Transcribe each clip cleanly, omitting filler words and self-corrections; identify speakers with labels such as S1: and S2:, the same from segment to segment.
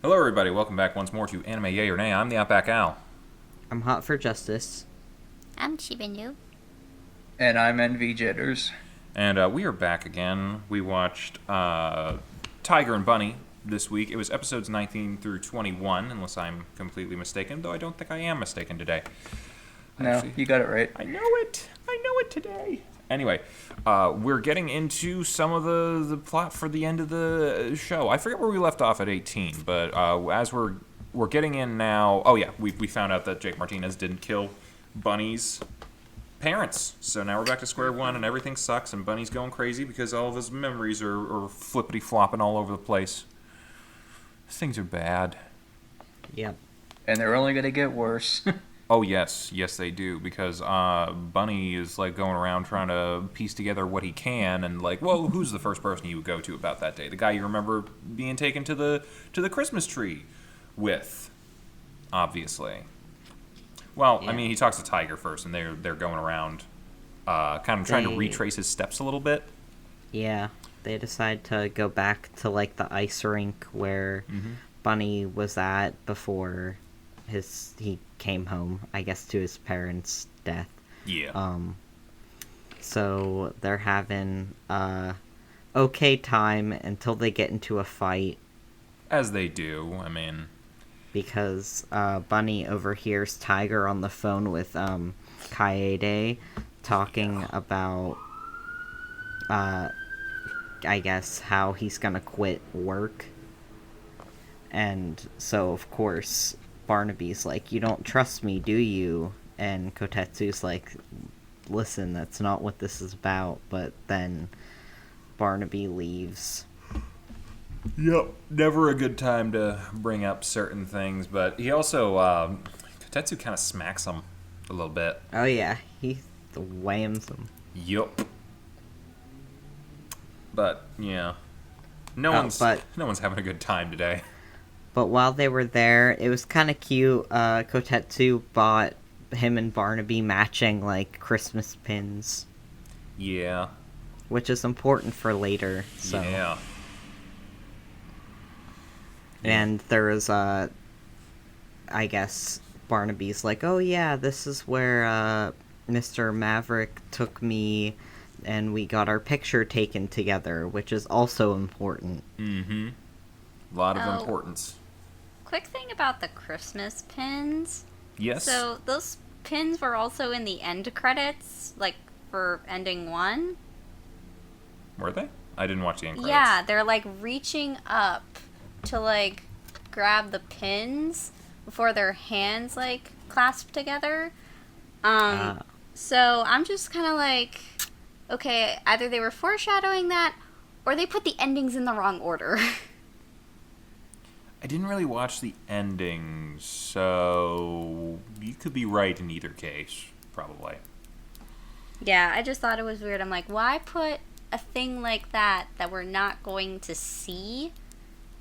S1: Hello, everybody. Welcome back once more to Anime Yay or Nay. I'm TheOutbackAl.
S2: I'm hot for justice.
S3: I'm Chibanyu.
S4: And I'm NV Jitters.
S1: And we are back again. We watched Tiger and Bunny this week. It was episodes 19 through 21, unless I'm completely mistaken, though I don't think I am mistaken today.
S4: No, you got it right.
S1: I know it. I know it today. Anyway, we're getting into some of the plot for the end of the show. I forget where we left off at 18, but as we're getting in now... Oh, yeah, we found out that Jake Martinez didn't kill Bunny's parents. So now we're back to square one, and everything sucks, and Bunny's going crazy because all of his memories are flippity-flopping all over the place. Things are bad.
S2: Yep.
S4: And they're only going to get worse.
S1: Oh, yes, they do, because Bunny is, going around trying to piece together what he can, and, well, who's the first person you would go to about that day? The guy you remember being taken to the Christmas tree with, obviously. Well, yeah. I mean, he talks to Tiger first, and they're going around kind of trying to retrace his steps a little bit.
S2: Yeah, they decide to go back to, the ice rink where Bunny was at before he came home, I guess, to his parents' death.
S1: Yeah.
S2: So they're having okay time until they get into a fight.
S1: As they do, I mean.
S2: Because Bunny overhears Tiger on the phone with Kaede talking about, I guess, how he's gonna quit work. And so, of course, Barnaby's like, "You don't trust me, do you?" And Kotetsu's like, "Listen, that's not what this is about." But then Barnaby leaves.
S1: Yep. Never a good time to bring up certain things, but he also, Kotetsu kind of smacks him a little bit.
S2: Oh yeah, he whams him.
S1: Yup. But, yeah. No one's having a good time today.
S2: But while they were there, it was kind of cute. Kotetsu bought him and Barnaby matching, Christmas pins.
S1: Yeah.
S2: Which is important for later, so.
S1: Yeah.
S2: And there was, I guess, Barnaby's like, "Oh yeah, this is where, Mr. Maverick took me, and we got our picture taken together," which is also important.
S1: Mm-hmm. A lot of importance.
S3: Quick thing about the Christmas pins.
S1: Yes.
S3: So those pins were also in the end credits, for ending one.
S1: Were they? I didn't watch the end credits.
S3: Yeah, they're reaching up to grab the pins before their hands clasp together. So I'm just kind of okay, either they were foreshadowing that or they put the endings in the wrong order.
S1: I didn't really watch the ending, so you could be right in either case, probably.
S3: Yeah, I just thought it was weird. I'm like, why put a thing like that we're not going to see,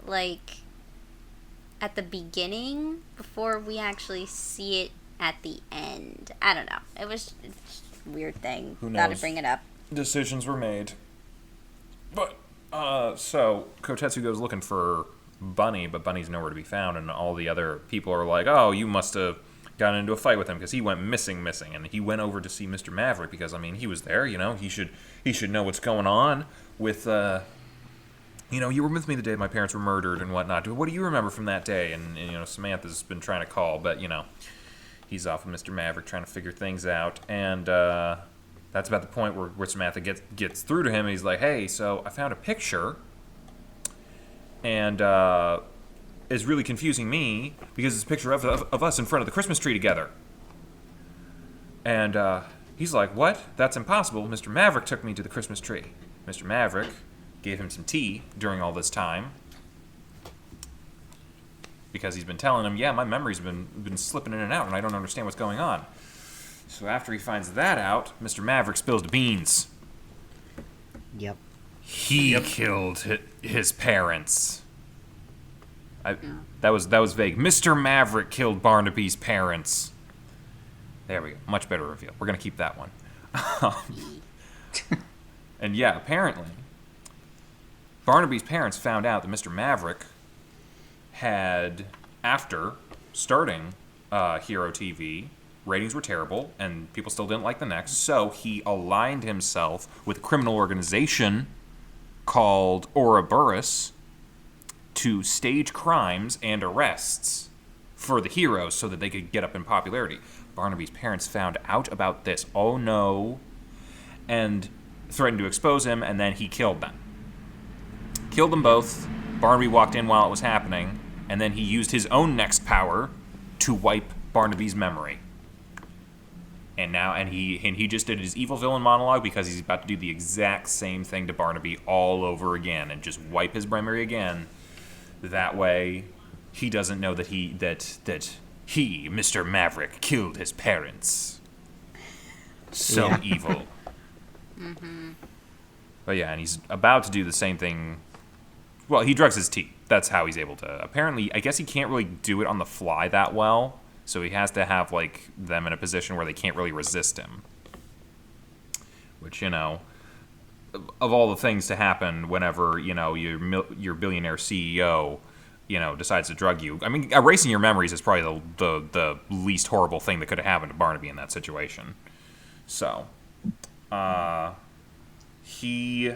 S3: at the beginning before we actually see it at the end? I don't know. It's a weird thing.
S1: Who knows?
S3: Gotta bring it up.
S1: Decisions were made. But, so, Kotetsu goes looking for Bunny, but Bunny's nowhere to be found, and all the other people are like, "Oh, you must have gotten into a fight with him because he went missing, and he went over to see Mr. Maverick because, I mean, he was there, he should know what's going on with, you were with me the day my parents were murdered and whatnot. What do you remember from that day?" And Samantha's been trying to call, but, he's off with Mr. Maverick trying to figure things out, and, that's about the point where Samantha gets through to him, and he's like, "Hey, so I found a picture, and it's really confusing me because it's a picture of us in front of the Christmas tree together." And he's like, "What? That's impossible. Mr. Maverick took me to the Christmas tree." Mr. Maverick gave him some tea during all this time because he's been telling him, "Yeah, my memory's been slipping in and out, and I don't understand what's going on." So after he finds that out, Mr. Maverick spills the beans.
S2: Yep.
S1: He killed his parents. That was vague. Mr. Maverick killed Barnaby's parents. There we go. Much better reveal. We're going to keep that one. And yeah, apparently, Barnaby's parents found out that Mr. Maverick had, after starting Hero TV, ratings were terrible, and people still didn't like the next, so he aligned himself with a criminal organization called Ouroboros to stage crimes and arrests for the heroes so that they could get up in popularity. Barnaby's parents found out about this, oh no, and threatened to expose him, and then he killed them. Killed them both. Barnaby walked in while it was happening, and then he used his own next power to wipe Barnaby's memory. And he just did his evil villain monologue because he's about to do the exact same thing to Barnaby all over again and just wipe his memory again. That way, he doesn't know that he, Mr. Maverick, killed his parents. So evil. But yeah, and he's about to do the same thing. Well, he drugs his tea. That's how he's able to. Apparently, I guess he can't really do it on the fly that well. So he has to have, like, them in a position where they can't really resist him. Which, you know, of all the things to happen whenever, you know, your billionaire CEO, you know, decides to drug you. I mean, erasing your memories is probably the least horrible thing that could have happened to Barnaby in that situation. So, he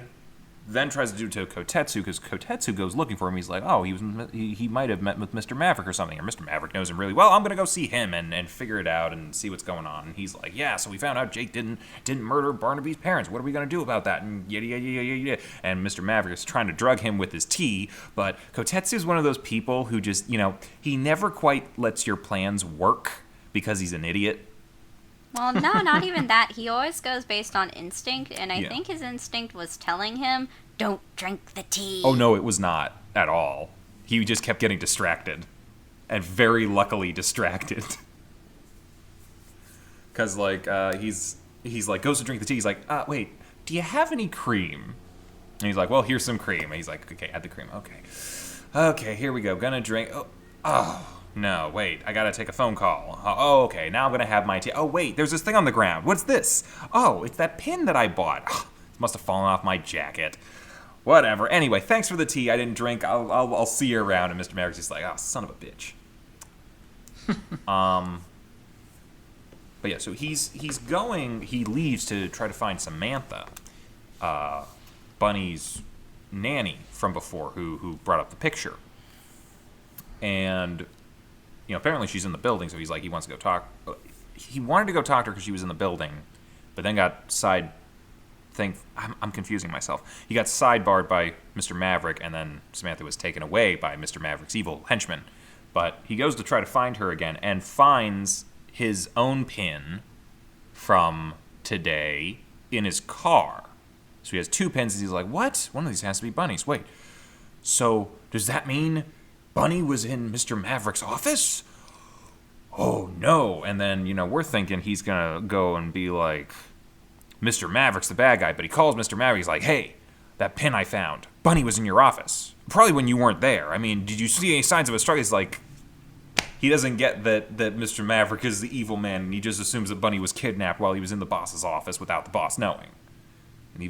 S1: then tries to do it to Kotetsu, because Kotetsu goes looking for him. He's like, oh, he might have met with Mr. Maverick or something, or Mr. Maverick knows him really well. I'm going to go see him and figure it out and see what's going on. And he's like, yeah, so we found out Jake didn't murder Barnaby's parents. What are we going to do about that? And yada, yada, yada, yada. And Mr. Maverick is trying to drug him with his tea, but Kotetsu is one of those people who just, you know, he never quite lets your plans work because he's an idiot.
S3: Well, no, not even that. He always goes based on instinct, and I think his instinct was telling him, don't drink the tea.
S1: Oh, no, it was not at all. He just kept getting distracted. And very luckily distracted. Because, like, he's like, goes to drink the tea. He's like, wait, do you have any cream? And he's like, well, here's some cream. And he's like, okay, add the cream. Okay, here we go. Gonna drink. Oh. No, wait, I gotta take a phone call. Oh, okay, now I'm gonna have my tea. Oh, wait, there's this thing on the ground. What's this? Oh, it's that pin that I bought. It must have fallen off my jacket. Whatever. Anyway, thanks for the tea. I didn't drink. I'll see you around. And Mr. Maverick's just like, oh, son of a bitch. But yeah, so he leaves to try to find Samantha, Bunny's nanny from before, who brought up the picture. And you know, apparently she's in the building, so he's like, he wants to go talk. He wanted to go talk to her because she was in the building, but then got I'm confusing myself. He got sidebarred by Mr. Maverick, and then Samantha was taken away by Mr. Maverick's evil henchman. But he goes to try to find her again, and finds his own pin from today in his car. So he has two pins, and he's like, what? One of these has to be Bunny's. Wait, so does that mean Bunny was in Mr. Maverick's office? Oh, no. And then, you know, we're thinking he's going to go and be like, Mr. Maverick's the bad guy. But he calls Mr. Maverick. He's like, hey, that pin I found. Bunny was in your office. Probably when you weren't there. I mean, did you see any signs of a struggle? He's like, he doesn't get that Mr. Maverick is the evil man. And he just assumes that Bunny was kidnapped while he was in the boss's office without the boss knowing. And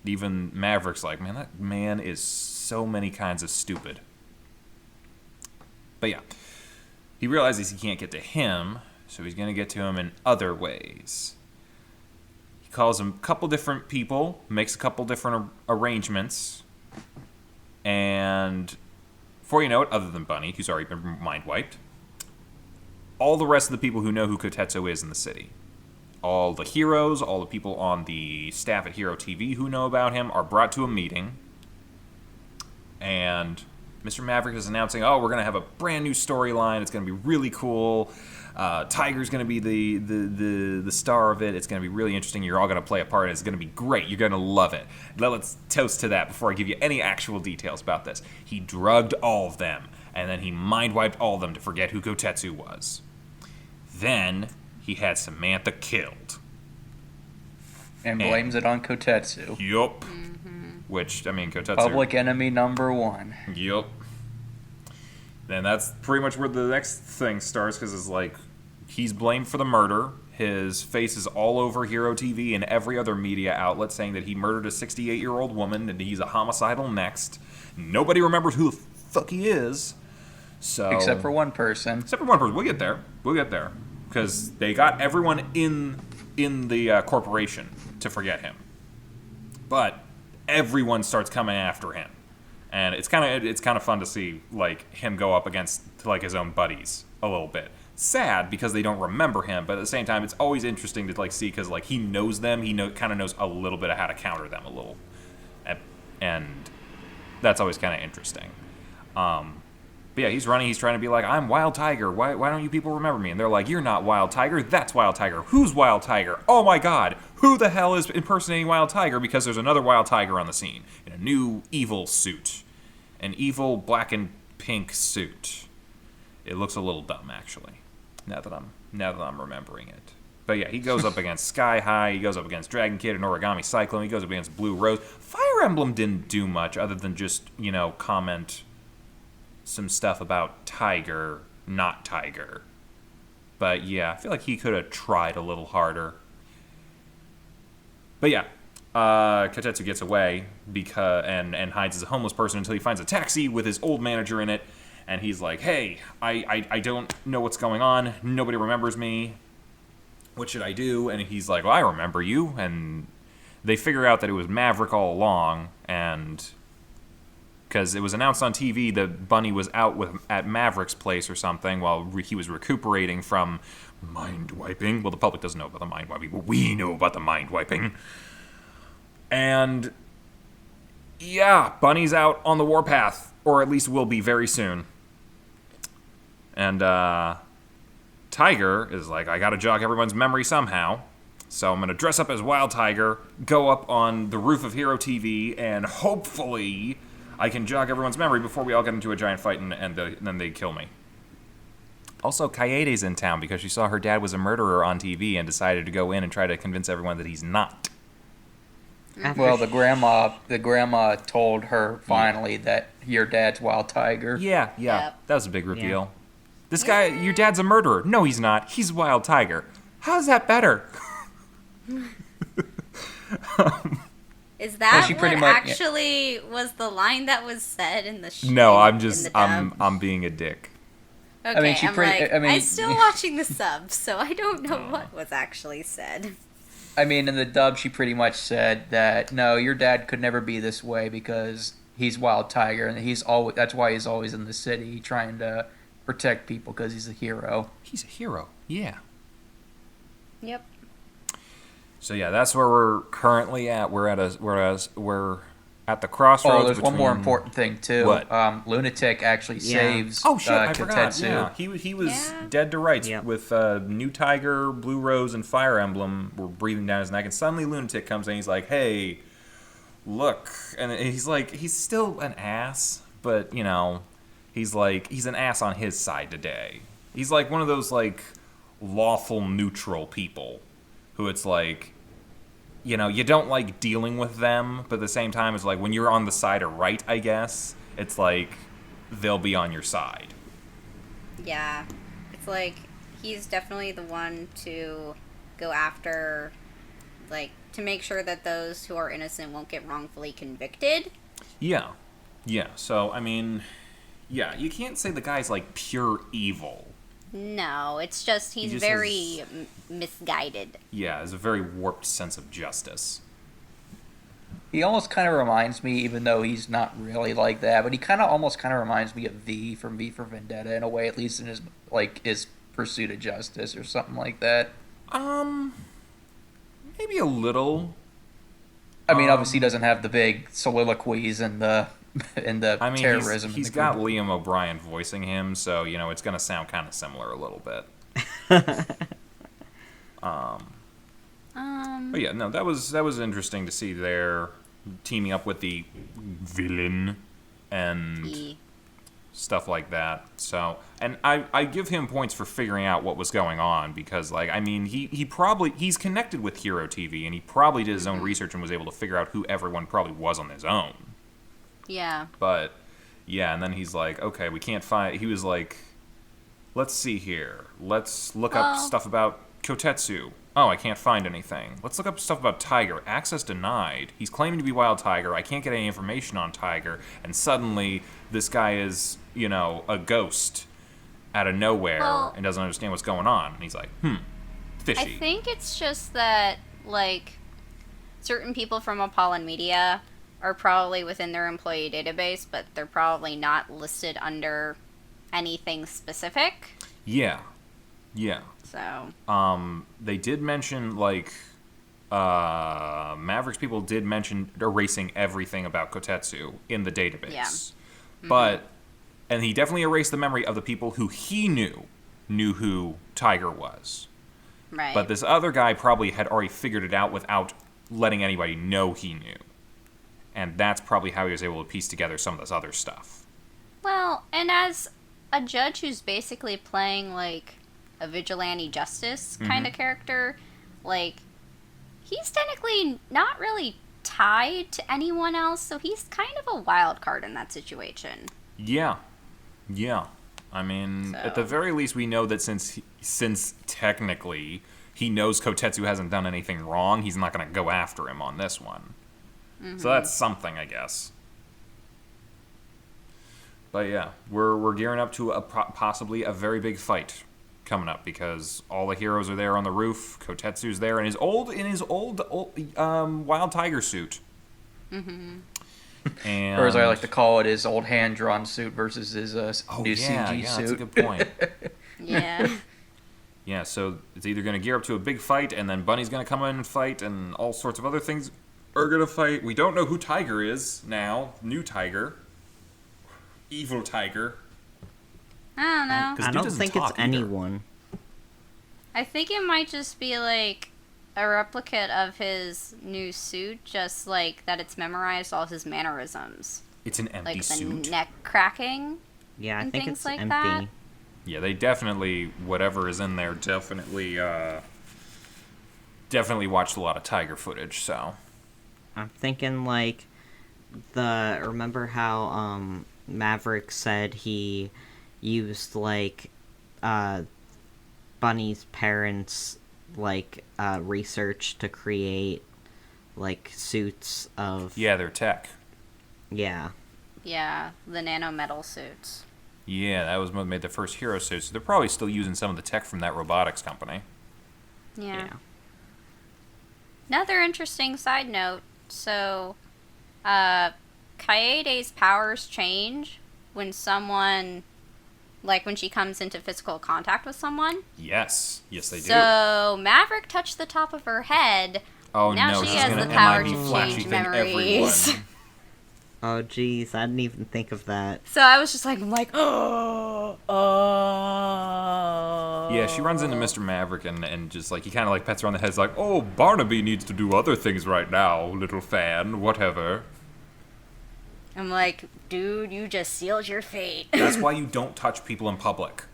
S1: even Maverick's like, man, that man is so many kinds of stupid. But yeah, he realizes he can't get to him, so he's going to get to him in other ways. He calls him a couple different people, makes a couple different arrangements, and before you know it, other than Bunny, who's already been mind-wiped, all the rest of the people who know who Kotetsu is in the city, all the heroes, all the people on the staff at Hero TV who know about him are brought to a meeting, and Mr. Maverick is announcing, oh, we're going to have a brand new storyline. It's going to be really cool. Tiger's going to be the star of it. It's going to be really interesting. You're all going to play a part. It's going to be great. You're going to love it. Let's toast to that before I give you any actual details about this. He drugged all of them, and then he mind-wiped all of them to forget who Kotetsu was. Then he had Samantha killed.
S4: And blames it on Kotetsu.
S1: Yup. Which, I mean, Kotetsu...
S4: Public enemy number one.
S1: Yup. And that's pretty much where the next thing starts, because it's like, he's blamed for the murder. His face is all over Hero TV and every other media outlet saying that he murdered a 68-year-old woman and he's a homicidal next. Nobody remembers who the fuck he is. So
S4: Except for one person.
S1: Except for one person. We'll get there. We'll get there. Because they got everyone in the corporation to forget him. But everyone starts coming after him. And it's kind of fun to see like him go up against like his own buddies a little bit. Sad because they don't remember him, but at the same time it's always interesting to like see because like he knows them. He kind of knows a little bit of how to counter them a little. And that's always kind of interesting. But yeah, he's running. He's trying to be like, I'm Wild Tiger. Why don't you people remember me? And they're like, you're not Wild Tiger. That's Wild Tiger. Who's Wild Tiger? Oh my God. Who the hell is impersonating Wild Tiger? Because there's another Wild Tiger on the scene in a new evil suit. An evil black and pink suit. It looks a little dumb, actually, now that I'm remembering it. But yeah, he goes up against Sky High. He goes up against Dragon Kid and Origami Cyclone. He goes up against Blue Rose. Fire Emblem didn't do much other than just, comment some stuff about Tiger, not Tiger. But yeah, I feel like he could have tried a little harder. But yeah, Kotetsu gets away and hides as a homeless person until he finds a taxi with his old manager in it. And he's like, hey, I don't know what's going on. Nobody remembers me. What should I do? And he's like, well, I remember you. And they figure out that it was Maverick all along. And because it was announced on TV that Bunny was out at Maverick's place or something while he was recuperating from mind wiping. Well, the public doesn't know about the mind wiping, but we know about the mind wiping. And yeah, Bunny's out on the warpath, or at least will be very soon. And Tiger is like, I gotta jog everyone's memory somehow. So I'm gonna dress up as Wild Tiger, go up on the roof of Hero TV, and hopefully I can jog everyone's memory before we all get into a giant fight and then they kill me. Also, Kaede's in town because she saw her dad was a murderer on TV and decided to go in and try to convince everyone that he's not.
S4: Well, the grandma told her finally that your dad's Wild Tiger.
S1: Yeah,
S3: Yep.
S1: that was a big reveal. Yeah. This guy, your dad's a murderer. No, he's not. He's Wild Tiger. How's that better?
S3: Is that
S4: she
S3: what
S4: pretty much-
S3: actually was the line that was said in the show?
S1: No, I'm
S3: in
S1: just
S3: the dub?
S1: I'm being a dick.
S3: Okay,
S4: I mean,
S3: I'm still watching the sub, so I don't know what was actually said.
S4: I mean, in the dub, she pretty much said that, no, your dad could never be this way because he's Wild Tiger, and that's why he's always in the city trying to protect people because he's a hero.
S1: He's a hero. Yeah.
S3: Yep.
S1: So yeah, that's where we're currently at. We're at the crossroads.
S4: Oh, there's one more important thing too.
S1: What?
S4: Lunatic actually saves.
S1: Oh shit! I forgot.
S4: Kotetsu.
S1: Yeah, he was dead to rights with New Tiger, Blue Rose, and Fire Emblem were breathing down his neck, and suddenly Lunatic comes in. He's like, "Hey, look," and he's like, he's still an ass, but he's an ass on his side today. He's like one of those like lawful neutral people who it's like, you don't like dealing with them, but at the same time, it's like when you're on the side of right, I guess, it's like they'll be on your side.
S3: Yeah. It's like he's definitely the one to go after, like, to make sure that those who are innocent won't get wrongfully convicted.
S1: Yeah. Yeah. So, I mean, yeah, you can't say the guy's like pure evil.
S3: No, it's just he's
S1: just
S3: very misguided.
S1: Yeah, has a very warped sense of justice.
S4: He almost kind of reminds me, even though he's not really like that, but he almost kind of reminds me of V from V for Vendetta in a way, at least in his pursuit of justice or something like that.
S1: Maybe a little.
S4: I mean, obviously he doesn't have the big soliloquies and the terrorism.
S1: He's got Liam O'Brien voicing him, so it's gonna sound kind of similar a little bit. But yeah, no, that was interesting to see their teaming up with the villain and stuff like that. So, and I give him points for figuring out what was going on because, like, I mean, he's connected with Hero TV and he probably did his own research and was able to figure out who everyone probably was on his own.
S3: Yeah.
S1: But, yeah, and then he's like, okay, we can't find... He was like, let's see here. Let's look up stuff about Kotetsu. Oh, I can't find anything. Let's look up stuff about Tiger. Access denied. He's claiming to be Wild Tiger. I can't get any information on Tiger. And suddenly, this guy is a ghost out of nowhere
S3: Well-
S1: and doesn't understand what's going on. And he's like, fishy.
S3: I think it's just that, like, certain people from Apollon Media are probably within their employee database, but they're probably not listed under anything specific.
S1: Yeah.
S3: So,
S1: They did mention, like, Mavericks people did mention erasing everything about Kotetsu in the database.
S3: Yeah.
S1: But, and he definitely erased the memory of the people who he knew who Tiger was.
S3: right.
S1: But this other guy probably had already figured it out without letting anybody know he knew. And that's probably how he was able to piece together some of this other stuff.
S3: Well, and as a judge who's basically playing, like, a vigilante justice kind of character, like, he's technically not really tied to anyone else, so he's kind of a wild card in that situation.
S1: Yeah. I mean, at the
S3: So-
S1: very least, we know that since technically he knows Kotetsu hasn't done anything wrong, he's not going to go after him on this one. So that's something, I guess. But yeah, we're gearing up to possibly a very big fight coming up because all the heroes are there on the roof. Kotetsu's there in his old wild tiger suit. And,
S4: Or as I like to call it, his old hand-drawn suit versus his new CG suit.
S1: that's a good point.
S3: Yeah.
S1: Yeah, so it's either going to gear up to a big fight, and then Bunny's going to come in and fight, and all sorts of other things are going to fight. We don't know who Tiger is now. New Tiger. Evil Tiger.
S3: I don't know.
S1: 'Cause
S2: I
S1: dude
S2: don't
S1: doesn't
S2: think it's
S1: talk either.
S2: anyone.
S3: I think it might just be, like, a replicate of his new suit, just, like, that it's memorized all his mannerisms.
S1: It's an empty
S3: Like, the
S1: suit.
S3: neck cracking.
S2: Yeah, I
S3: And
S2: think
S3: things
S2: it's
S3: like
S2: empty.
S3: that.
S1: Yeah, they definitely, whatever is in there, definitely watched a lot of Tiger footage, so.
S2: I'm thinking like remember how Maverick said he used like Bunny's parents like research to create like suits of
S1: Yeah, they're tech.
S2: yeah.
S3: Yeah, the nanometal suits.
S1: Yeah, that was what made the first hero suit, so they're probably still using some of the tech from that robotics company.
S3: Yeah. Another interesting side note, so, Kaede's powers change when someone, like when she comes into physical contact with someone.
S1: Yes, they do.
S3: So, Maverick touched the top of her head.
S1: Oh
S3: now
S1: no,
S3: she
S1: she's
S3: has
S1: gonna
S3: the power
S1: MIB
S3: to
S1: flashy
S3: change
S1: thing
S3: memories.
S1: everyone.
S2: Oh geez, I didn't even think of that.
S3: So I was just like, oh.
S1: Yeah, she runs into Mr. Maverick and just like, he kind of like pets her on the head. It's like, oh, Barnaby needs to do other things right now, little fan, whatever.
S3: I'm like, dude, you just sealed your fate.
S1: That's why you don't touch people in public.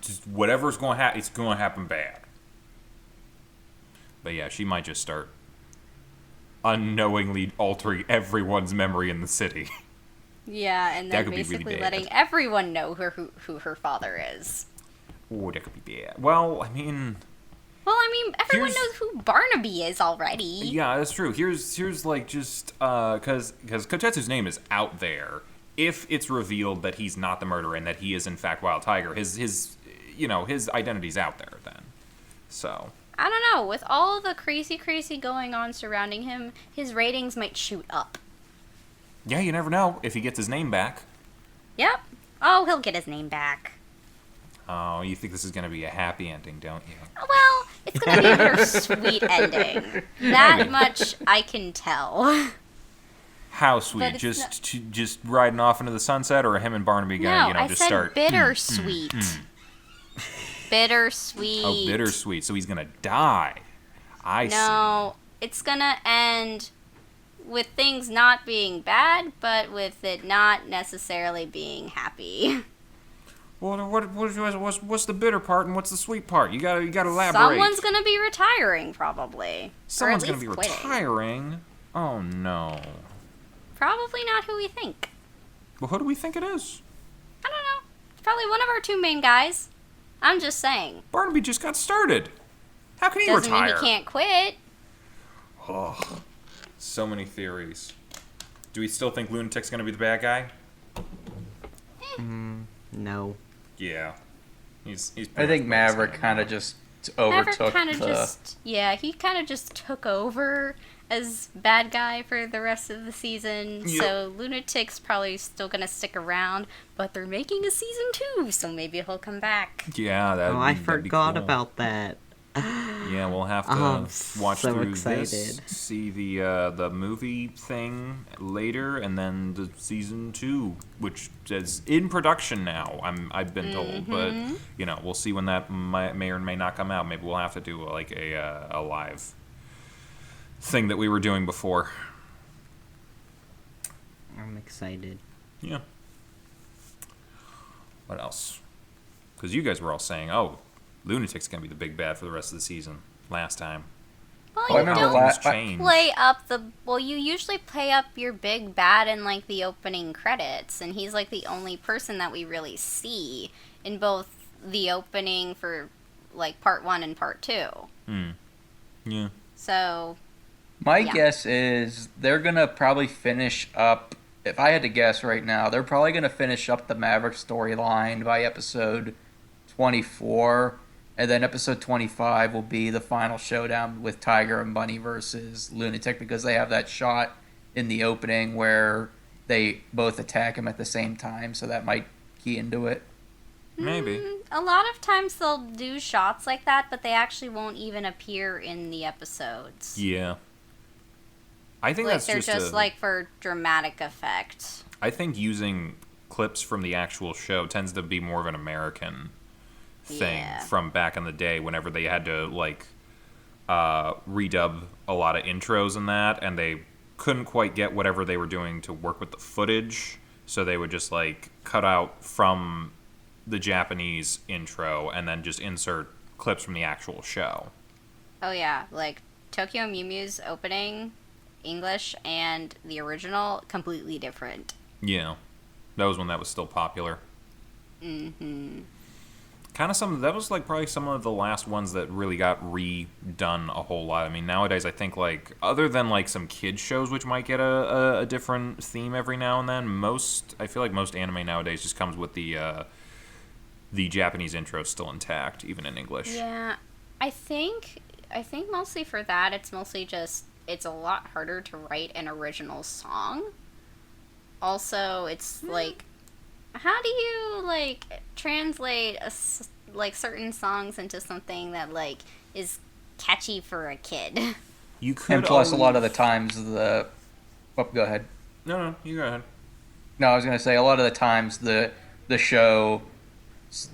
S1: Just whatever's going to happen, it's going to happen bad. But yeah, she might just start unknowingly altering everyone's memory in the city.
S3: Yeah, and
S1: That
S3: then
S1: could be really
S3: basically
S1: bad.
S3: letting everyone know who her father is.
S1: Oh, that could be bad. Well, I mean,
S3: Well, I mean, everyone
S1: Here's-
S3: knows who Barnaby is already.
S1: yeah, that's true. Here's like just because Kotetsu's name is out there. If it's revealed that he's not the murderer and that he is in fact Wild Tiger, his identity's out there then. So
S3: I don't know. With all the crazy going on surrounding him, his ratings might shoot up.
S1: yeah, you never know if he gets his name back.
S3: Yep. Oh, he'll get his name back.
S1: Oh, you think this is gonna be a happy ending, don't you?
S3: Well, it's gonna be a bittersweet ending. That
S1: Maybe.
S3: much I can tell.
S1: How sweet?
S3: But it's
S1: Just riding off into the sunset, or him and Barnaby gonna
S3: No, I
S1: just
S3: said
S1: start?
S3: bittersweet. Bittersweet.
S1: Oh, bittersweet. So he's gonna die. I see.
S3: No, it's gonna end with things not being bad, but with it not necessarily being happy.
S1: Well, what's the bitter part and what's the sweet part? You gotta elaborate.
S3: Someone's gonna be retiring, probably.
S1: Someone's
S3: or at
S1: gonna be
S3: least quitting.
S1: retiring. Oh no.
S3: Probably not who we think.
S1: Well, who do we think it is?
S3: I don't know. Probably one of our two main guys. I'm just saying.
S1: Barnaby just got started. How can he
S3: Doesn't
S1: retire?
S3: mean he can't quit.
S1: Oh, so many theories. Do we still think Lunatic's gonna be the bad guy?
S2: No.
S1: Yeah. He's
S4: I
S1: pretty
S4: think
S1: much
S4: Maverick
S1: the same
S4: kind of
S1: now.
S4: just
S3: Maverick
S4: overtook
S3: kind of
S4: the.
S3: he kind of just took over as bad guy for the rest of the season.
S1: Yep.
S3: So Lunatic's probably still gonna stick around, but they're making a season 2, so maybe he'll come back.
S1: Yeah,
S2: Oh, I
S1: that'd be
S2: forgot
S1: cool.
S2: about that.
S1: Yeah, we'll have to
S2: I'm
S1: watch
S2: so
S1: through
S2: excited.
S1: this, see the movie thing later, and then the season 2, which is in production now. I've been told, but we'll see when that may or may not come out. Maybe we'll have to do like a live thing that we were doing before.
S2: I'm excited.
S1: Yeah. What else? Because you guys were all saying, "Oh, Lunatic's gonna be the big bad for the rest of the season." Last time.
S3: Well,
S4: Oh, I
S3: you
S4: remember
S3: don't
S1: Things
S4: la-
S1: change.
S3: play up the. Well, you usually play up your big bad in like the opening credits, and he's like the only person that we really see in both the opening for like part 1 and part 2.
S1: Yeah.
S3: So
S4: My
S3: Yeah.
S4: guess is they're gonna probably finish up. If I had to guess right now, they're probably gonna finish up the Maverick storyline by episode 24, and then episode 25 will be the final showdown with Tiger and Bunny versus Lunatic, because they have that shot in the opening where they both attack him at the same time, so that might key into it.
S1: Maybe.
S3: a lot of times they'll do shots like that, but they actually won't even appear in the episodes.
S1: Yeah. I think
S3: Like
S1: that's
S3: they're
S1: just
S3: just like for dramatic effect.
S1: I think using clips from the actual show tends to be more of an American thing
S3: Yeah.
S1: from back in the day, whenever they had to like redub a lot of intros and that, and they couldn't quite get whatever they were doing to work with the footage, so they would just like cut out from the Japanese intro and then just insert clips from the actual show.
S3: Oh yeah, like Tokyo Mew Mew's opening, English and the original, completely different.
S1: Yeah. That was when that was still popular.
S3: Mm-hmm.
S1: Kind of that was like probably some of the last ones that really got redone a whole lot. I mean, nowadays I think like, other than like some kids shows which might get a different theme every now and then, I feel like most anime nowadays just comes with the Japanese intro still intact, even in English.
S3: Yeah, I think mostly for that, it's mostly just it's a lot harder to write an original song. Also, it's like, how do you like translate like certain songs into something that like is catchy for a kid?
S1: You could
S4: And plus, a lot of
S1: always-
S4: the times Oh, go ahead.
S1: No, you go ahead.
S4: No, I was gonna say a lot of the times the show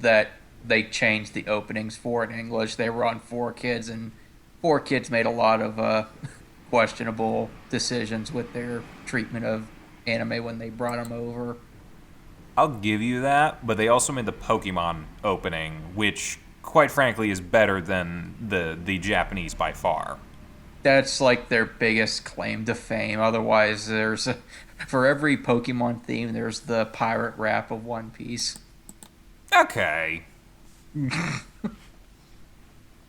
S4: that they changed the openings for in English, they were on 4Kids, and 4Kids made a lot of questionable decisions with their treatment of anime when they brought them over.
S1: I'll give you that, but they also made the Pokemon opening, which, quite frankly, is better than the Japanese by far.
S4: That's like their biggest claim to fame. Otherwise, for every Pokemon theme, there's the pirate rap of One Piece.
S1: Okay.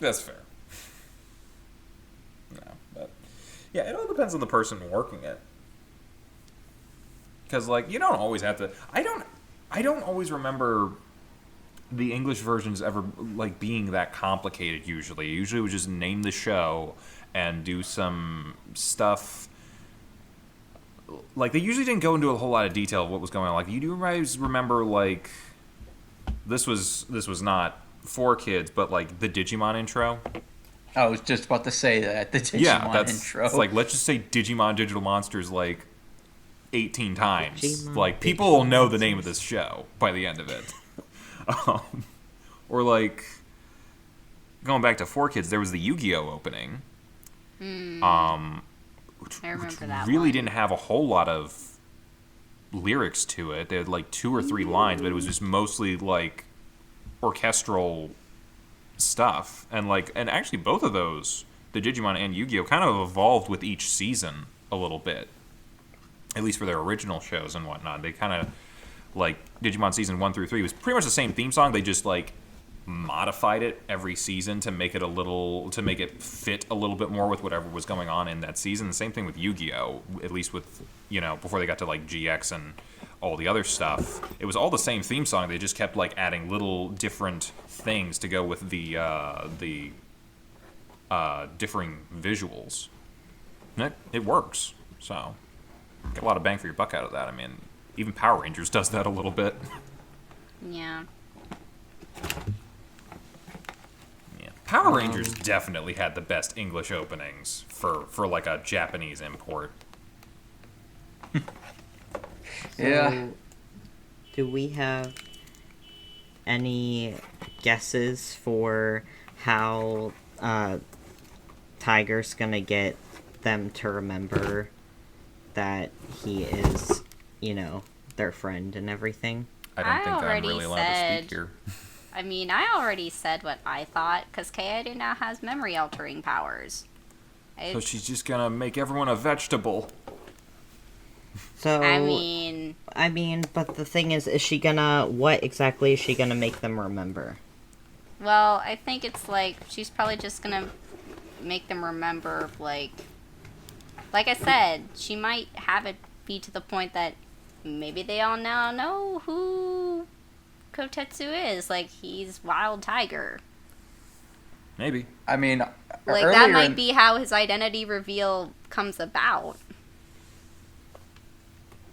S1: That's fair. No, but yeah, it all depends on the person working it. Because like, you don't always have to. I don't always remember the English versions ever like being that complicated. Usually it would just name the show and do some stuff. Like, they usually didn't go into a whole lot of detail of what was going on. Like, you do guys remember like this was not for kids, but like the Digimon intro.
S4: I was just about to say that the Digimon
S1: Yeah, that's
S4: intro.
S1: it's like, let's just say Digimon Digital Monsters like 18 times.
S2: Digimon
S1: Like, people
S2: Digital
S1: will know the name of this show by the end of it. Or like, going back to 4Kids, there was the Yu-Gi-Oh opening. Which
S3: I remember that
S1: really
S3: one.
S1: didn't have a whole lot of lyrics to it. They had like 2 or 3 lines, but it was just mostly like orchestral stuff. And actually both of those, the Digimon and Yu-Gi-Oh, kind of evolved with each season a little bit. At least for their original shows and whatnot. They kind of, like, Digimon season 1 through 3 was pretty much the same theme song. They just like modified it every season to make it fit a little bit more with whatever was going on in that season. The same thing with Yu-Gi-Oh, at least with, before they got to like GX and all the other stuff. It was all the same theme song. They just kept like adding little different things to go with the differing visuals. And it works. So get a lot of bang for your buck out of that. I mean, even Power Rangers does that a little bit.
S3: Yeah.
S1: Power Rangers definitely had the best English openings for like a Japanese import.
S4: Yeah.
S2: Do we have any guesses for how Tiger's gonna get them to remember that he is, their friend and everything?
S1: I don't think I'm
S3: already
S1: really allowed to speak here.
S3: I mean, I already said what I thought, because Kaede now has memory-altering powers.
S1: So she's just gonna make everyone a vegetable.
S2: So
S3: I mean,
S2: but the thing is what exactly is she gonna make them remember?
S3: well, I think it's like, she's probably just gonna make them remember, like I said, she might have it be to the point that maybe they all now know who Kotetsu is. Like, he's Wild Tiger.
S1: Maybe.
S4: I mean,
S3: Like, that might be how his identity reveal comes about.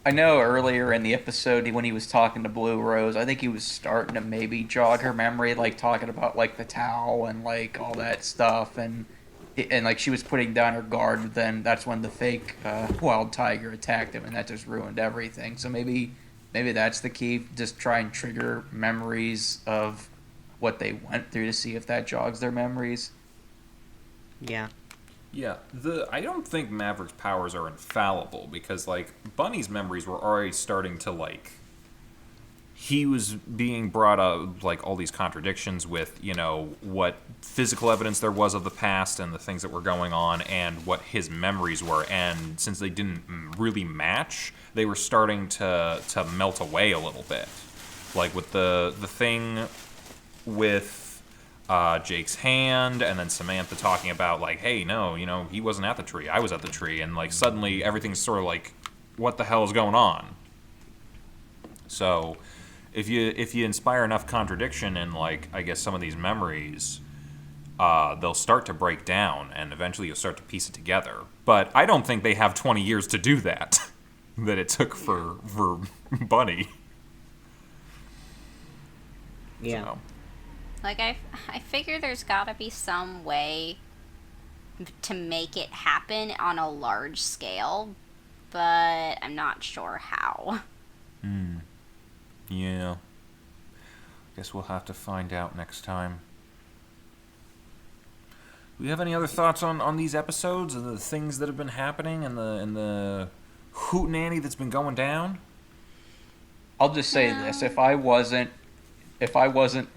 S4: I know earlier in the episode when he was talking to Blue Rose, I think he was starting to maybe jog her memory, like talking about like the Tao and like all that stuff, and like she was putting down her guard. But then that's when the fake Wild Tiger attacked him, and that just ruined everything. So maybe that's the key. Just try and trigger memories of what they went through to see if that jogs their memories.
S2: Yeah.
S1: Yeah, I don't think Maverick's powers are infallible, because, like, Bunny's memories were already starting to, like... He was being brought up, like, all these contradictions with, what physical evidence there was of the past and the things that were going on and what his memories were. And since they didn't really match, they were starting to melt away a little bit. Like, with the thing with... Jake's hand, and then Samantha talking about, like, hey, no, he wasn't at the tree, I was at the tree, and, like, suddenly everything's sort of like, what the hell is going on? So, if you inspire enough contradiction in, like, I guess some of these memories, they'll start to break down, and eventually you'll start to piece it together. But I don't think they have 20 years to do that, that it took for Bunny.
S2: Yeah.
S1: So.
S3: Like, I figure there's gotta be some way to make it happen on a large scale, but I'm not sure how.
S1: Yeah. Guess we'll have to find out next time. Do we have any other thoughts on these episodes and the things that have been happening and the hootenanny that's been going down?
S4: I'll just say this: if I wasn't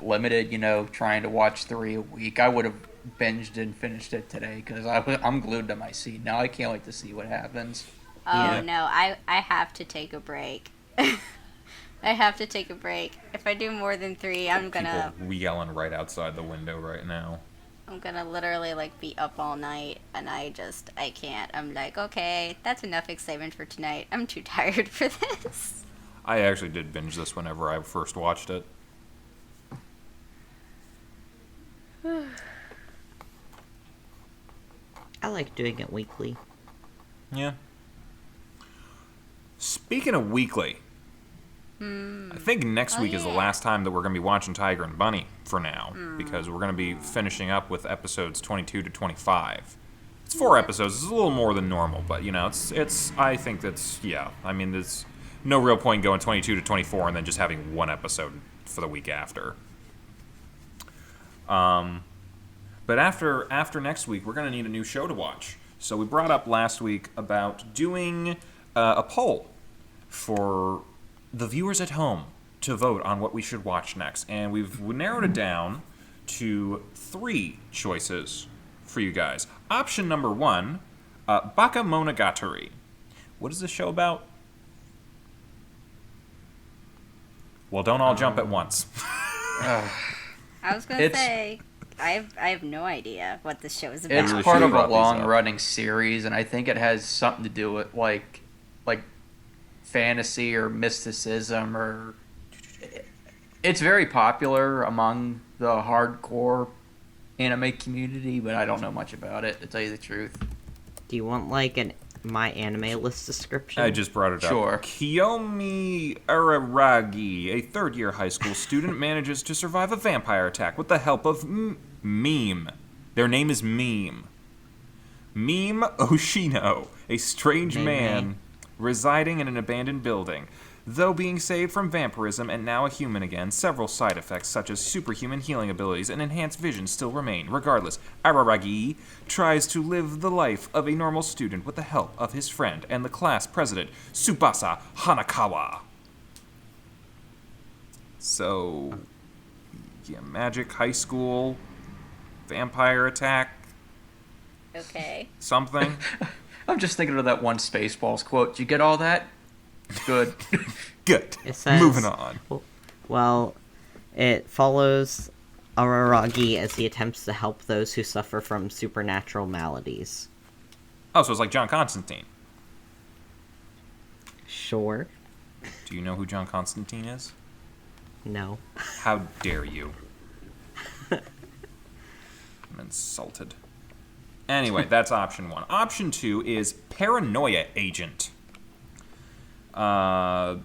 S4: limited, trying to watch 3 a week, I would have binged and finished it today, because I'm glued to my seat now. I can't wait to see what happens.
S3: Oh, no, I have to take a break. I have to take a break. If I do more than 3, I'm gonna...
S1: People yelling right outside the window right now.
S3: I'm gonna literally, like, be up all night, and I can't. I'm like, okay, that's enough excitement for tonight. I'm too tired for this.
S1: I actually did binge this whenever I first watched it.
S2: I like doing it weekly.
S1: Yeah. Speaking of weekly, I think next week is the last time that we're going to be watching Tiger and Bunny for now, because we're going to be finishing up with episodes 22 to 25. It's 4 episodes. It's a little more than normal, but, it's I think that's, yeah. I mean, there's no real point going 22 to 24 and then just having 1 episode for the week after. But after next week, we're going to need a new show to watch. So we brought up last week about doing a poll for the viewers at home to vote on what we should watch next. And we've narrowed it down to 3 choices for you guys. Option number 1, Baka Monogatari. What is this show about? Well, don't all jump at once.
S3: I was gonna say, I have no idea what this show is about.
S4: It's
S1: really
S4: part
S1: should
S4: of a
S1: have brought these up.
S4: long-running series, and I think it has something to do with like fantasy or mysticism, or it's very popular among the hardcore anime community, but I don't know much about it, to tell you the truth.
S2: Do you want like an my anime list description?
S1: I just brought it
S4: Sure.
S1: up. Kiyomi Araragi, a third-year high school student, manages to survive a vampire attack with the help of Meme. Their name is Meme. Meme Oshino, a strange man residing in an abandoned building. Though being saved from vampirism and now a human again, several side effects such as superhuman healing abilities and enhanced vision still remain. Regardless, Araragi tries to live the life of a normal student with the help of his friend and the class president, Tsubasa Hanakawa. So, yeah, magic, high school, vampire attack,
S3: Okay.
S1: something.
S4: I'm just thinking of that one Spaceballs quote. Did you get all that? Good.
S1: Good.
S2: It says,
S1: Moving on.
S2: Well, it follows Araragi as he attempts to help those who suffer from supernatural maladies.
S1: Oh, so it's like John Constantine.
S2: Sure.
S1: Do you know who John Constantine is?
S2: No.
S1: How dare you? I'm insulted. Anyway, that's option 1. Option 2 is Paranoia Agent. The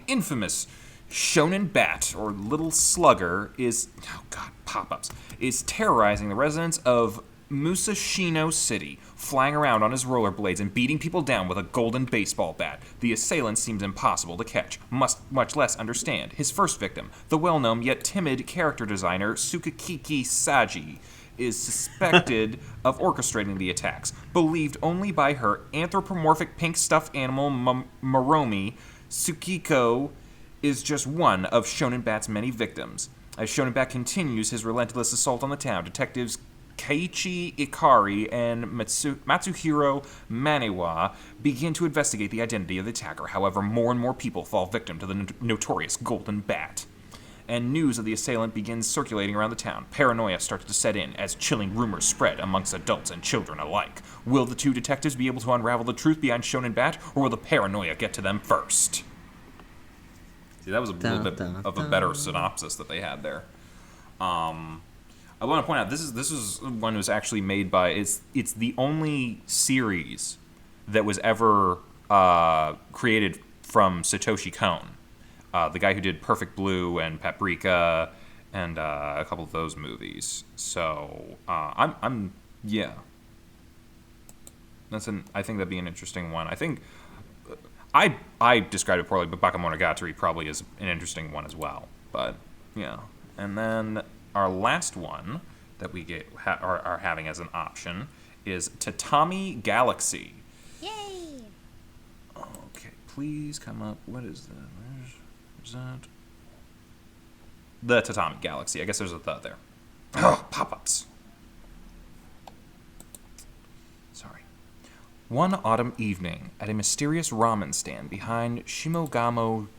S1: infamous Shonen Bat, or Little Slugger, is... Oh, God, pop-ups. Is terrorizing the residents of Musashino City, flying around on his rollerblades and beating people down with a golden baseball bat. The assailant seems impossible to catch, much less understand. His first victim, the well-known yet timid character designer Tsukikiki Saji, is suspected of orchestrating the attacks. Believed only by her anthropomorphic pink stuffed animal Maromi, Tsukiko is just one of Shonen Bat's many victims. As Shonen Bat continues his relentless assault on the town, detectives Keiichi Ikari and Matsuhiro Manewa begin to investigate the identity of the attacker. However, more and more people fall victim to the notorious Golden Bat, and news of the assailant begins circulating around the town. Paranoia starts to set in as chilling rumors spread amongst adults and children alike. Will the two detectives be able to unravel the truth behind Shonen Bat, or will the paranoia get to them first? See, that was a little bit of a better synopsis that they had there. I want to point out this is one that was actually made by it's the only series that was ever created from Satoshi Kon. The guy who did Perfect Blue and Paprika and a couple of those movies. So I'm yeah. I think that'd be an interesting one. I think I described it poorly, but Bakemonogatari probably is an interesting one as well. But yeah, and then our last one that we are having as an option is Tatami Galaxy.
S3: Yay!
S1: Okay, please come up. What is that? Where's that? The Tatami Galaxy. I guess there's a "the" there. Oh, pop-ups. Sorry. One autumn evening, at a mysterious ramen stand behind Shimogamo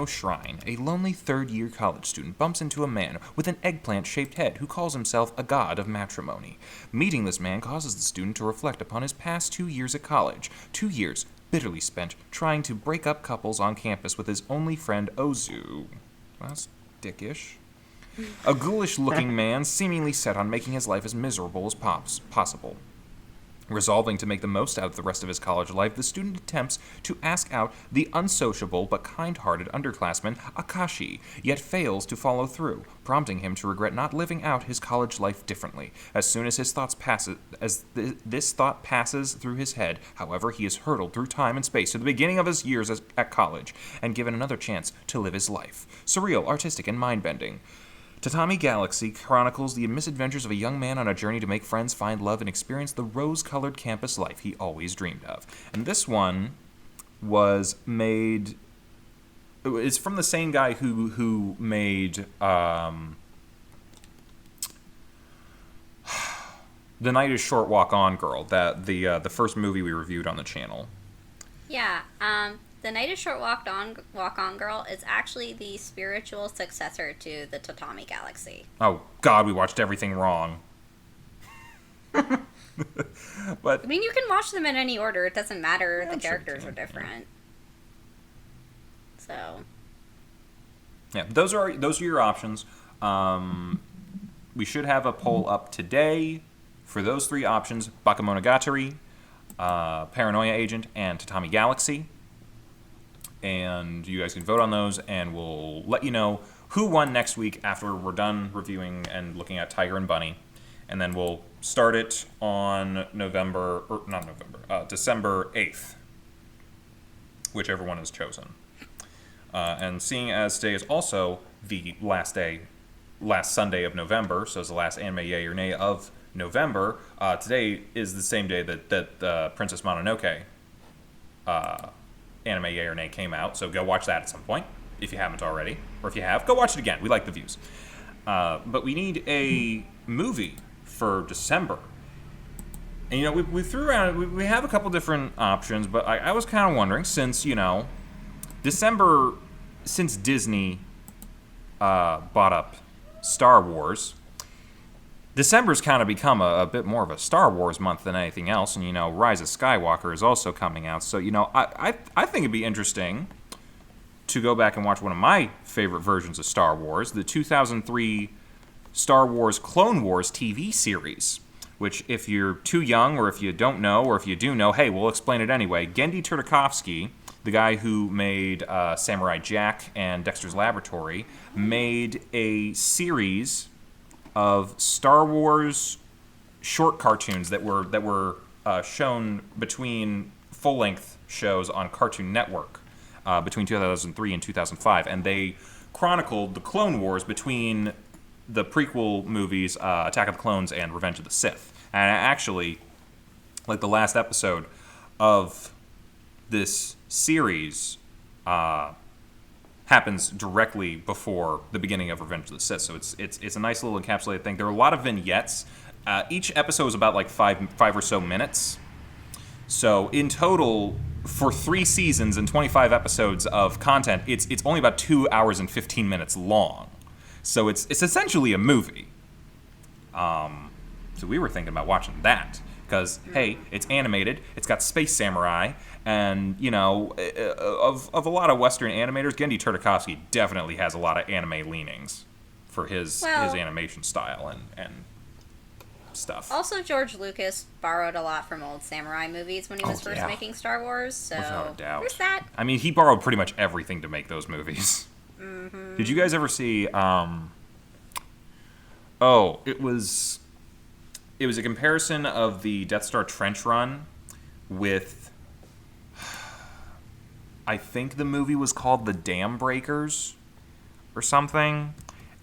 S1: Shrine, a lonely third-year college student bumps into a man with an eggplant-shaped head who calls himself a god of matrimony. Meeting this man causes the student to reflect upon his past 2 years at college. 2 years bitterly spent trying to break up couples on campus with his only friend Ozu. That's dickish. A ghoulish-looking man seemingly set on making his life as miserable as possible. Resolving to make the most out of the rest of his college life, the student attempts to ask out the unsociable but kind-hearted underclassman Akashi, yet fails to follow through, prompting him to regret not living out his college life differently. As soon as this thought passes through his head, however, he is hurtled through time and space to the beginning of his years at college, and given another chance to live his life. Surreal, artistic, and mind-bending. Tatami Galaxy chronicles the misadventures of a young man on a journey to make friends, find love, and experience the rose-colored campus life he always dreamed of. And this one was made... It's from the same guy who made The Night is Short, Walk On Girl, the first movie we reviewed on the channel.
S3: Yeah, The Night is Short Walk On Girl is actually the spiritual successor to the Tatami Galaxy.
S1: Oh, God, we watched everything wrong. But
S3: I mean, you can watch them in any order. It doesn't matter. The characters are different. So.
S1: Yeah, those are your options. We should have a poll up today for those 3 options: Bakemonogatari, Paranoia Agent, and Tatami Galaxy. And you guys can vote on those, and we'll let you know who won next week after we're done reviewing and looking at Tiger and Bunny. And then we'll start it on December 8th, whichever one is chosen. And seeing as today is also the last Sunday of November, so it's the last anime yay or nay of November, today is the same day that Princess Mononoke anime yay or nay came out, so go watch that at some point, if you haven't already. Or if you have, go watch it again. We like the views. But we need a movie for December. And, you know, we threw around, we have a couple different options, but I was kind of wondering, since, you know, December, since Disney bought up Star Wars, December's kind of become a bit more of a Star Wars month than anything else, and, you know, Rise of Skywalker is also coming out, so, you know, I think it'd be interesting to go back and watch one of my favorite versions of Star Wars, the 2003 Star Wars Clone Wars TV series, which, if you're too young, or if you don't know, or if you do know, hey, we'll explain it anyway. Genndy Tartakovsky, the guy who made Samurai Jack and Dexter's Laboratory, made a series of Star Wars short cartoons that were shown between full-length shows on Cartoon Network between 2003 and 2005, and they chronicled the Clone Wars between the prequel movies Attack of the Clones and Revenge of the Sith. And actually, like, the last episode of this series happens directly before the beginning of Revenge of the Sith. So it's a nice little encapsulated thing. There are a lot of vignettes. Each episode is about like five or so minutes. So in total, for 3 seasons and 25 episodes of content, it's only about 2 hours and 15 minutes long. So it's essentially a movie. So we were thinking about watching that. Because, hey, it's animated, it's got space samurai, and, you know, of a lot of Western animators, Genndy Tartakovsky definitely has a lot of anime leanings for his animation style and stuff.
S3: Also, George Lucas borrowed a lot from old samurai movies when he was first making Star Wars, so
S1: without a doubt.
S3: There's that.
S1: I mean, he borrowed pretty much everything to make those movies.
S3: Mm-hmm.
S1: Did you guys ever see, it was a comparison of the Death Star trench run with, I think the movie was called The Dam Breakers or something,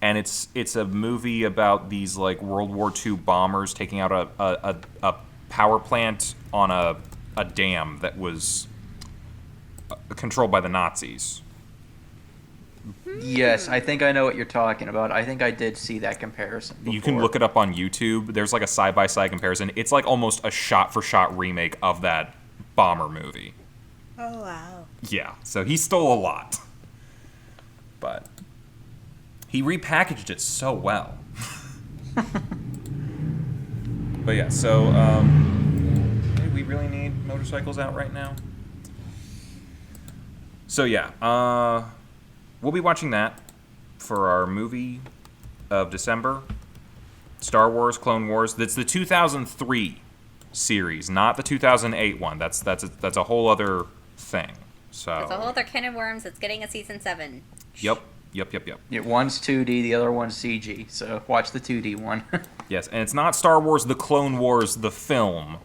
S1: and it's a movie about these, like, World War II bombers taking out a power plant on a dam that was controlled by the Nazis.
S4: Yes, I think I know what you're talking about. I think I did see that comparison before.
S1: You can look it up on YouTube. There's like a side-by-side comparison. It's like almost a shot-for-shot remake of that bomber movie.
S3: Oh, wow.
S1: Yeah, so he stole a lot. But he repackaged it so well. But yeah, so do we really need motorcycles out right now? So yeah, we'll be watching that for our movie of December. Star Wars Clone Wars. That's the 2003 series, not the 2008 one. That's a whole other thing. So
S3: it's a whole other can of worms. It's getting a season 7.
S1: Yep.
S4: Yeah, one's 2D, the other one's CG. So watch the 2D one.
S1: Yes, and it's not Star Wars: The Clone Wars, the film,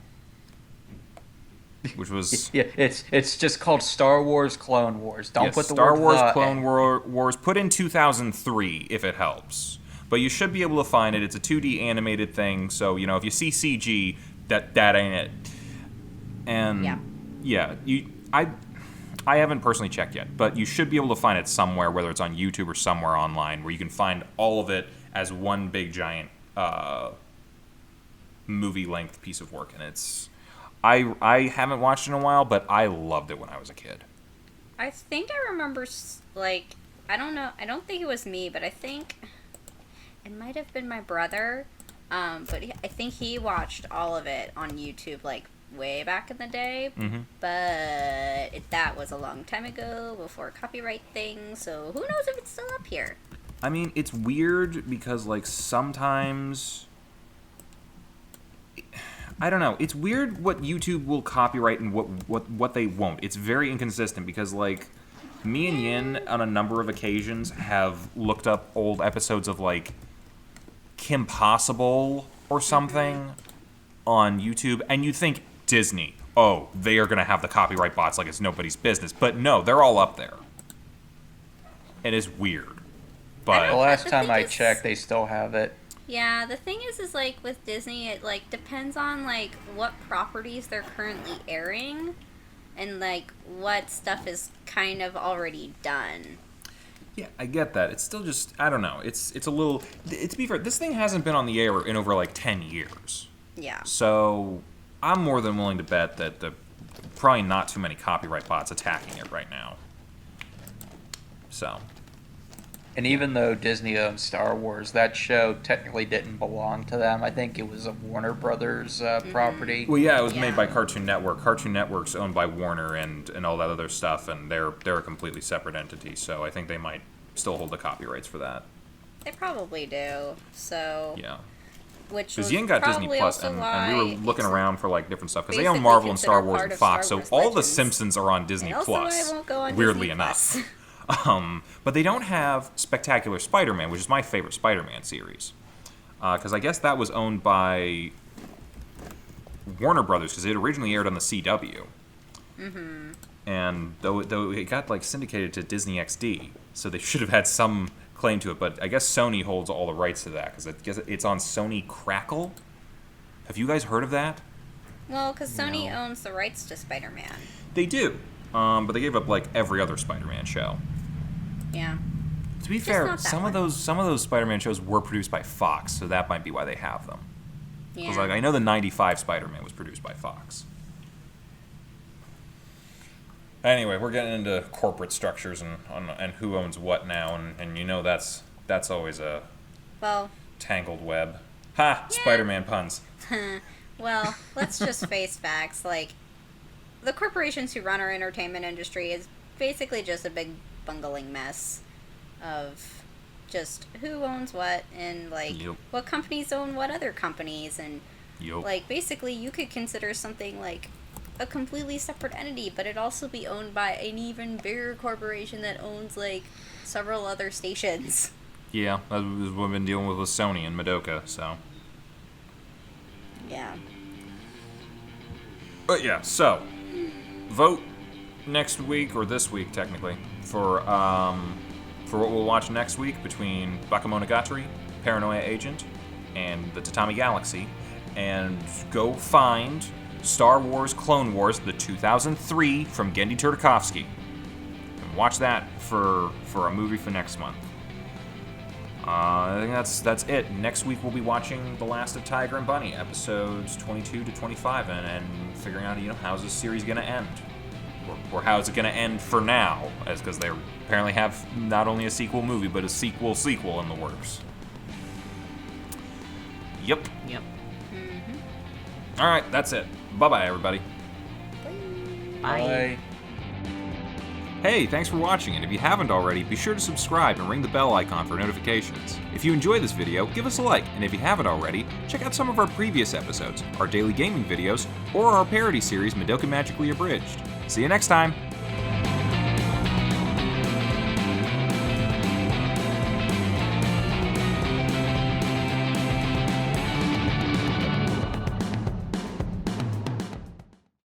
S1: which was
S4: it's just called Star Wars Clone Wars. Don't put the
S1: Star
S4: word
S1: Wars
S4: the
S1: Clone
S4: in.
S1: Wars. Put in 2003 if it helps, but you should be able to find it. It's a 2D animated thing, so you know if you see CG, that ain't it. And I haven't personally checked yet, but you should be able to find it somewhere, whether it's on YouTube or somewhere online, where you can find all of it as one big giant movie-length piece of work. And it's I haven't watched it in a while, but I loved it when I was a kid.
S3: I think I remember, like, I don't know, I don't think it was me, but I think it might have been my brother. But I think he watched all of it on YouTube, like, way back in the day.
S1: Mm-hmm.
S3: But that was a long time ago, before copyright things, so who knows if it's still up here.
S1: I mean, it's weird because, like, sometimes... I don't know. It's weird what YouTube will copyright and what they won't. It's very inconsistent because, like, me and Yin, on a number of occasions, have looked up old episodes of, like, Kim Possible or something on YouTube, and you think Disney, oh, they are going to have the copyright bots like it's nobody's business. But no, they're all up there. It is weird. But
S4: The last
S3: The
S4: time
S3: thing
S4: I
S3: is-
S4: checked, they still have it.
S3: Yeah, the thing is like, with Disney, it, like, depends on, like, what properties they're currently airing, and, like, what stuff is kind of already done.
S1: yeah, I get that. It's still just, I don't know. It's a little, to be fair, this thing hasn't been on the air in over like 10 years.
S3: Yeah.
S1: So I'm more than willing to bet that the probably not too many copyright bots attacking it right now. So,
S4: And even though Disney owns Star Wars, that show technically didn't belong to them. I think it was a Warner Brothers property.
S1: well, yeah, it was
S3: Yeah.
S1: made by Cartoon Network. Cartoon Network's owned by Warner and all that other stuff, and they're a completely separate entity. So I think they might still hold the copyrights for that.
S3: They probably do, so...
S1: Yeah.
S3: Which
S1: Because
S3: was
S1: Yin got Disney
S3: probably
S1: Plus,
S3: also
S1: and
S3: why
S1: we were looking
S3: it's
S1: around for like different stuff because they own
S3: basically
S1: Marvel and Star
S3: considered
S1: Wars
S3: part
S1: and
S3: of
S1: Fox,
S3: Star
S1: so
S3: Wars
S1: all the
S3: Legends.
S1: Simpsons are on Disney
S3: And also
S1: Plus.
S3: I won't go on
S1: Weirdly
S3: Disney
S1: enough,
S3: Plus.
S1: but they don't have Spectacular Spider-Man, which is my favorite Spider-Man series, because I guess that was owned by Warner Brothers because it originally aired on the CW. Mm-hmm. And though it got like syndicated to Disney XD, so they should have had some claim to it. But I guess Sony holds all the rights to that because it's on Sony Crackle. Have you guys heard of that?
S3: Well, because Sony
S2: No.
S3: owns the rights to Spider-Man.
S1: They do, but they gave up like every other Spider-Man show.
S3: Yeah.
S1: To be
S3: Just
S1: fair,
S3: not that
S1: some
S3: one.
S1: of those Spider-Man shows were produced by Fox, so that might be why they have them.
S3: Yeah.
S1: Because like I know the '95 Spider-Man was produced by Fox. Anyway, we're getting into corporate structures and who owns what now, and you know that's always a
S3: Well,
S1: tangled web. Ha!
S3: Yeah.
S1: Spider-Man puns.
S3: well, let's just face facts. Like, the corporations who run our entertainment industry is basically just a big bungling mess of just who owns what and, like,
S1: Yep.
S3: what companies own what other companies. And,
S1: Yup.
S3: like, basically you could consider something like a completely separate entity, but it also be owned by an even bigger corporation that owns, like, several other stations.
S1: Yeah, that's what we've been dealing with Sony and Madoka, so.
S3: Yeah.
S1: But yeah, so vote next week or this week technically for what we'll watch next week between Bakemonogatari, Paranoia Agent, and the Tatami Galaxy, and go find Star Wars Clone Wars, the 2003 from Gendy Tartakovsky, and watch that for a movie for next month. I think that's it. Next week we'll be watching The Last of Tiger and Bunny, episodes 22 to 25, and figuring out, how's this series going to end, or how is it going to end for now, as because they apparently have not only a sequel movie but a sequel in the works. Yep.
S2: Yep.
S1: All right, that's it. Bye bye, everybody.
S2: Bye.
S1: Hey, thanks for watching, and if you haven't already, be sure to subscribe and ring the bell icon for notifications. If you enjoyed this video, give us a like, and if you haven't already, check out some of our previous episodes, our daily gaming videos, or our parody series Madoka Magically Abridged. See you next time!